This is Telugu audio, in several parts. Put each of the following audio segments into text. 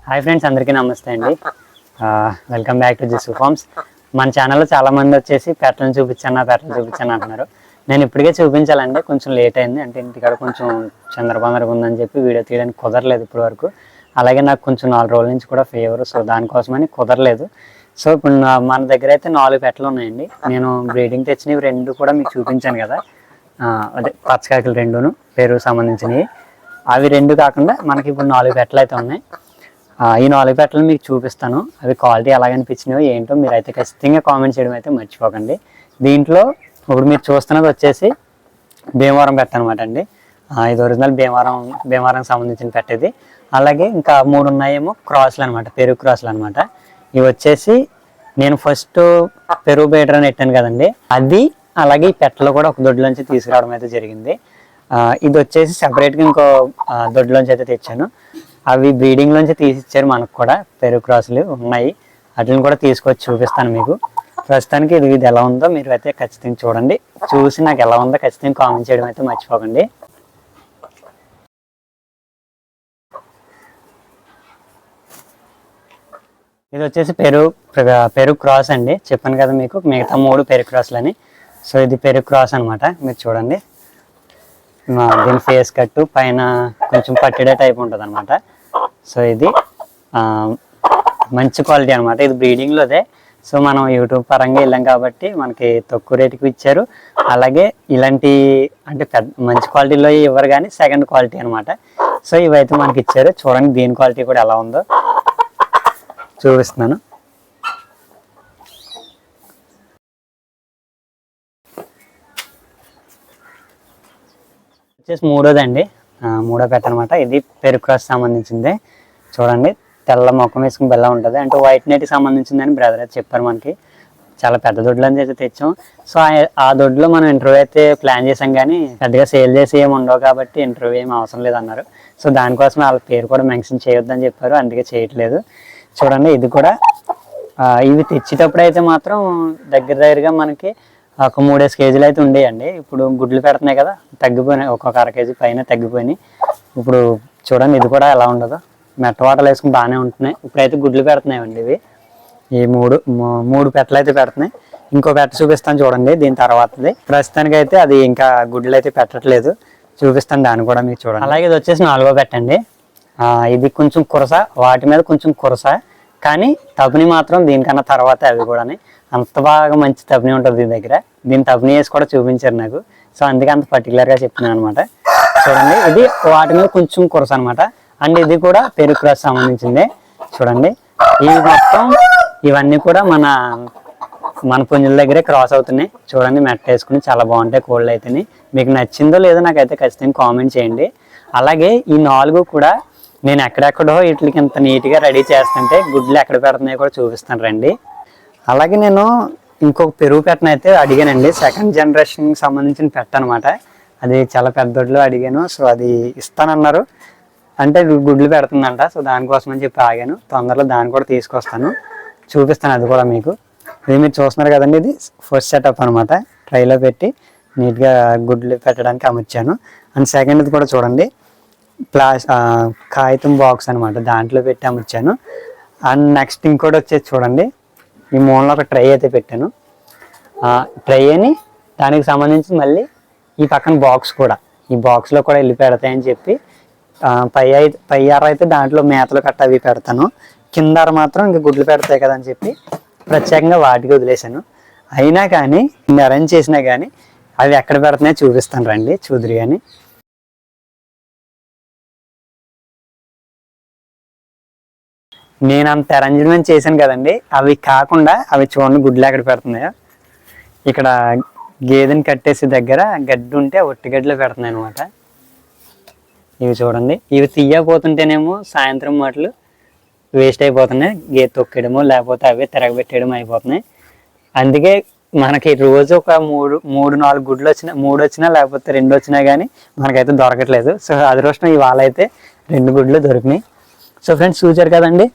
హాయ్ ఫ్రెండ్స్, అందరికీ నమస్తే అండి. Welcome back to Jisu farms. మన ఛానల్లో చాలా మంది వచ్చేసి పెట్టలను చూపించాను అంటున్నారు. నేను ఇప్పటికే చూపించాలండి, కొంచెం లేట్ అయింది. అంటే ఇంటికాడ కొంచెం చంద్రబందరగా ఉందని చెప్పి వీడియో తీయడానికి కుదరలేదు ఇప్పటి వరకు. అలాగే నాకు కొంచెం 4 రోజుల నుంచి కూడా ఫీవర్, సో దానికోసమని కుదరలేదు. సో ఇప్పుడు మన దగ్గర అయితే 4 పెట్టలు ఉన్నాయండి. నేను బ్రీడింగ్ తెచ్చినవి 2 కూడా మీకు చూపించాను కదా, అదే పచ్చకాకులు 2ను పెరుగు సంబంధించినవి. అవి 2 కాకుండా మనకి ఇప్పుడు 4 పెట్టలు అయితే ఉన్నాయి. ఈ 4 పెట్టలు మీకు చూపిస్తాను. అవి క్వాలిటీ ఎలాగనిపించినాయో ఏంటో మీరైతే ఖచ్చితంగా కామెంట్ చేయడం అయితే మర్చిపోకండి. దీంట్లో ఇప్పుడు మీరు చూస్తున్నది వచ్చేసి భీమవరం పెట్ట అనమాట అండి. ఇది ఒరిజినల్ భీమవరంకి సంబంధించిన పెట్టేది. అలాగే ఇంకా 3 ఉన్నాయేమో క్రాస్లు అనమాట, పెరుగు క్రాస్లు అనమాట. ఇవి వచ్చేసి నేను ఫస్ట్ పెరుగు బేటర్ అని పెట్టాను కదండి, అది అలాగే ఈ పెట్టలో కూడా ఒక దొడ్లోంచి తీసుకురావడం అయితే జరిగింది. ఇది వచ్చేసి సెపరేట్గా ఇంకో దొడ్లోంచి అయితే తెచ్చాను. అవి బ్రీడింగ్ లోంచి తీసిచ్చారు మనకు కూడా. పెరుగు క్రాసులు ఉన్నాయి, వాటిని కూడా తీసుకొచ్చి చూపిస్తాను మీకు. ప్రస్తుతానికి ఇది ఎలా ఉందో మీరు అయితే ఖచ్చితంగా చూడండి. చూసి నాకు ఎలా ఉందో ఖచ్చితంగా కామెంట్ చేయడం అయితే మర్చిపోకండి. ఇది వచ్చేసి పెరుగు క్రాస్ అండి. చెప్పాను కదా మీకు, మిగతా 3 పెరుగు క్రాసులు అని. సో ఇది పెరుగు క్రాస్ అనమాట. మీరు చూడండి, దీని ఫేస్ కట్టు పైన కొంచెం పట్టిడే టైప్ ఉంటుంది అనమాట. సో ఇది మంచి క్వాలిటీ అనమాట. ఇది బ్రీడింగ్లోదే. సో మనం యూట్యూబ్ పరంగా వెళ్ళాం కాబట్టి మనకి తక్కువ రేటుకి ఇచ్చారు. అలాగే ఇలాంటి అంటే మంచి క్వాలిటీలో ఇవ్వరు, కానీ సెకండ్ క్వాలిటీ అనమాట. సో ఇవైతే మనకి ఇచ్చారు. చూడండి దీని క్వాలిటీ కూడా ఎలా ఉందో చూపిస్తున్నాను. వచ్చేసి 3వది అండి, 3వ పెట్ట అనమాట. ఇది పెరుగు క్రాస్ సంబంధించింది. చూడండి తెల్ల మొక్కం వేసుకుని బెల్లం ఉంటుంది, అంటే వైట్ నెట్కి సంబంధించిందని బ్రదర్ అయితే చెప్పారు. మనకి చాలా పెద్ద దొడ్లు అని అయితే తెచ్చాం. సో ఆ దొడ్లో మనం ఇంటర్వ్యూ అయితే ప్లాన్ చేసాం, కానీ పెద్దగా సేల్ చేసి ఏమి ఉండవు కాబట్టి ఇంటర్వ్యూ ఏమి అవసరం లేదన్నారు. సో దానికోసం వాళ్ళ పేరు కూడా మెన్షన్ చేయొద్దని చెప్పారు, అందుకే చేయట్లేదు. చూడండి ఇది కూడా ఇవి తెచ్చేటప్పుడు అయితే మాత్రం దగ్గరగా మనకి ఒక 3 కేజీలు అయితే ఉండేయండి. ఇప్పుడు గుడ్లు పెడుతున్నాయి కదా, తగ్గిపోయినాయి. ఒక్కొక్క 1/2 కేజీ పైన తగ్గిపోయినాయి. ఇప్పుడు చూడండి ఇది కూడా ఎలా ఉండదు, మెట్టవాటలు వేసుకుని బాగానే ఉంటున్నాయి. ఇప్పుడైతే గుడ్లు పెడుతున్నాయండి. ఇవి ఈ 3 పెట్టలు అయితే పెడుతున్నాయి. ఇంకో పెట్ట చూపిస్తాను చూడండి దీని తర్వాతది. ప్రస్తుతానికి అయితే అది ఇంకా గుడ్లు అయితే పెట్టట్లేదు, చూపిస్తాను దాన్ని కూడా మీకు చూడండి. అలాగే ఇది వచ్చేసి 4వ పెట్ట అండి. ఇది కొంచెం కురస, వాటి మీద కొంచెం కురస, కానీ తపని మాత్రం దీనికన్నా తర్వాత అవి కూడా అంత బాగా మంచి తపని ఉంటుంది దీని దగ్గర. దీని తపని వేసి కూడా చూపించారు నాకు. సో అందుకే అంత పర్టికులర్గా చెప్తున్నాను అనమాట. చూడండి ఇది వాటి మీద కొంచెం కురస అనమాట. అండ్ ఇది కూడా పెరుగు క్రాస్ సంబంధించిందే. చూడండి ఇవి మొత్తం ఇవన్నీ కూడా మన పుంజుల దగ్గరే క్రాస్ అవుతున్నాయి. చూడండి మెట్ట వేసుకుని చాలా బాగుంటాయి కోళ్ళు అయితే. మీకు నచ్చిందో లేదో నాకైతే ఖచ్చితంగా కామెంట్ చేయండి. అలాగే ఈ 4 కూడా నేను ఎక్కడెక్కడో వీటికి ఇంత నీట్గా రెడీ చేస్తుంటే గుడ్లు ఎక్కడ పెడుతున్నాయో కూడా చూపిస్తాను రండి. అలాగే నేను ఇంకొక పెరుగు పెట్టను అయితే అడిగానండి, సెకండ్ జనరేషన్కి సంబంధించిన పెట్ట అనమాట. అది చాలా పెద్ద దొడ్లో అడిగాను. సో అది ఇస్తానన్నారు, అంటే గుడ్లు పెడుతుందంట. సో దానికోసం అని చెప్పి ఆగాను. తొందరలో దాన్ని కూడా తీసుకొస్తాను, చూపిస్తాను అది కూడా మీకు. ఇది మీరు చూస్తున్నారు కదండి, ఇది ఫస్ట్ సెటప్ అనమాట. ట్రైలో పెట్టి నీట్గా గుడ్లు పెట్టడానికి అమర్చాను. అండ్ సెకండ్ది కూడా చూడండి, కాగితం బాక్స్ అనమాట, దాంట్లో పెట్టి అమర్చాను. అండ్ నెక్స్ట్ ఇంకోటి వచ్చేసి చూడండి, ఈ మూలలో ఒక ట్రై అయితే పెట్టాను. ట్రై అని దానికి సంబంధించి మళ్ళీ ఈ పక్కన బాక్స్ కూడా, ఈ బాక్స్లో కూడా వెళ్ళి పెడతాయని చెప్పి పై అర అయితే దాంట్లో మేతలు కట్ట అవి పెడతాను. కింద అర మాత్రం ఇంకా గుడ్లు పెడతాయి కదా అని చెప్పి ప్రత్యేకంగా వాటికి వదిలేశాను. అయినా కానీ ఇన్ని అరేంజ్ చేసినా కానీ అవి ఎక్కడ పెడుతున్నాయో చూపిస్తాను రండి, చూదురు కానీ. నేను అంత అరేంజ్మెంట్ చేశాను కదండి, అవి కాకుండా అవి చూడండి గుడ్లు ఎక్కడ పెడుతున్నాయో. ఇక్కడ గేదెని కట్టేసి దగ్గర గడ్డి ఉంటే ఒట్టి గడ్డిలో పెడుతున్నాయి అనమాట. ఇవి చూడండి, ఇవి తీయకపోతుంటేనేమో సాయంత్రం మాటలు వేస్ట్ అయిపోతున్నాయి, గేదె తొక్కేయడమో లేకపోతే అవే తిరగబెట్టేయడం అయిపోతున్నాయి. అందుకే మనకి రోజు ఒక 3-4 గుడ్లు వచ్చినా, 3 వచ్చినా లేకపోతే 2 వచ్చినా కానీ మనకైతే దొరకట్లేదు. సో అదృష్టం ఇవాళ అయితే 2 గుడ్లు దొరికినాయి. సో ఫ్రెండ్స్ చూసారు కదండి,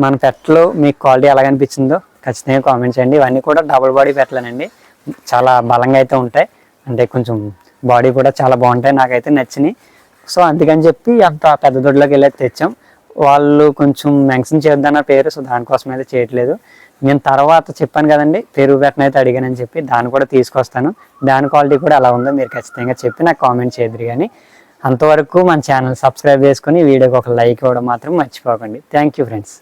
మన పెట్టలో మీకు క్వాలిటీ ఎలాగనిపించిందో ఖచ్చితంగా కామెంట్ చేయండి. ఇవన్నీ కూడా డబుల్ బాడీ పెట్టలేనండి, చాలా బలంగా అయితే ఉంటాయి. అంటే కొంచెం బాడీ కూడా చాలా బాగుంటాయి, నాకైతే నచ్చినాయి. సో అందుకని చెప్పి అంత పెద్ద దొడ్లోకి వెళ్ళి తెచ్చాం. వాళ్ళు కొంచెం మెన్షన్ చేద్దాన పేరు, సో దానికోసం అయితే చేయట్లేదు. నేను తర్వాత చెప్పాను కదండి పెరుగు పెట్టను అయితే అడిగానని చెప్పి, దాన్ని కూడా తీసుకొస్తాను. దాని క్వాలిటీ కూడా ఎలా ఉందో మీరు ఖచ్చితంగా చెప్పి నాకు కామెంట్ చేద్దరు. కానీ అంతవరకు మన ఛానల్ సబ్స్క్రైబ్ చేసుకుని వీడియోకి ఒక లైక్ ఇవ్వడం మాత్రం మర్చిపోకండి. Thank you friends.